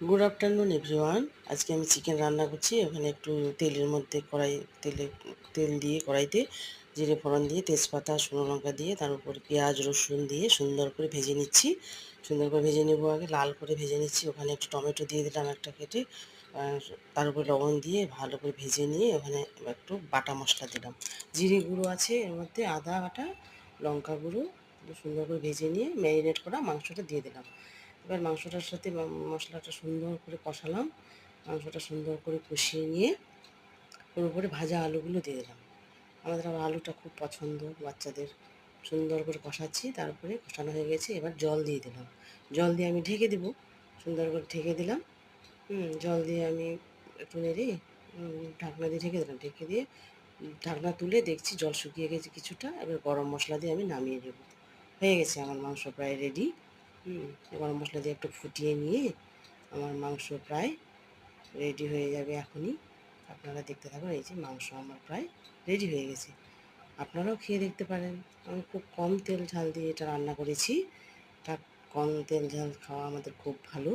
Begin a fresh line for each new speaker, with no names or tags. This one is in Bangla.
Good afternoon everyone. আজকে আমি চিকেন রান্না করছি। ওখানে একটু তেলের মধ্যে তেল দিয়ে কড়াইতে জিরে ফোড়ন দিয়ে তেজপাতা শুকনো লঙ্কা দিয়ে তার উপর পেঁয়াজ রসুন দিয়ে সুন্দর করে ভেজে নিচ্ছি। সুন্দর করে ভেজে নেবো, আগে লাল করে ভেজে নিচ্ছি। ওখানে একটু টমেটো দিয়ে দিলাম একটা কেটে, আর তার উপর লবণ দিয়ে ভালো করে ভেজে নিয়ে ওখানে একটু বাটা মশলা দিলাম। জিরে গুঁড়ো আছে এর মধ্যে, আদা বাটা, লঙ্কা গুঁড়ো সুন্দর করে ভেজে নিয়ে ম্যারিনেট করা মাংসটা দিয়ে দিলাম। এবার মাংসটার সাথে মশলাটা সুন্দর করে কষালাম। মাংসটা সুন্দর করে কষিয়ে নিয়ে ওর উপরে ভাজা আলুগুলো দিয়ে দিলাম। আমাদের আবার আলুটা খুব পছন্দ বাচ্চাদের। সুন্দর করে কষাচ্ছি, তারপরে কষানো হয়ে গেছে, এবার জল দিয়ে দিলাম। জল দিয়ে আমি ঢেকে দেবো। সুন্দর করে ঢেকে দিলাম। জল দিয়ে আমি একটু নেড়ে ঢাকনা দিয়ে ঢেকে দিলাম। ঢেকে দিয়ে ঢাকনা তুলে দেখছি জল শুকিয়ে গেছে কিছুটা। এবার গরম মশলা দিয়ে আমি নামিয়ে দেবো। হয়ে গেছে আমার মাংস প্রায় রেডি। গরম মশলা দিয়ে একটু ফুটিয়ে নিয়ে আমার মাংস প্রায় রেডি হয়ে যাবে এখনই। আপনারা দেখতে থাকুন। এই যে মাংস আমার প্রায় রেডি হয়ে গেছে। আপনারাও খেয়ে দেখতে পারেন। আমি খুব কম তেল ঝাল দিয়ে এটা রান্না করেছি। তা কম তেল ঝাল খাওয়া আমাদের খুব ভালো।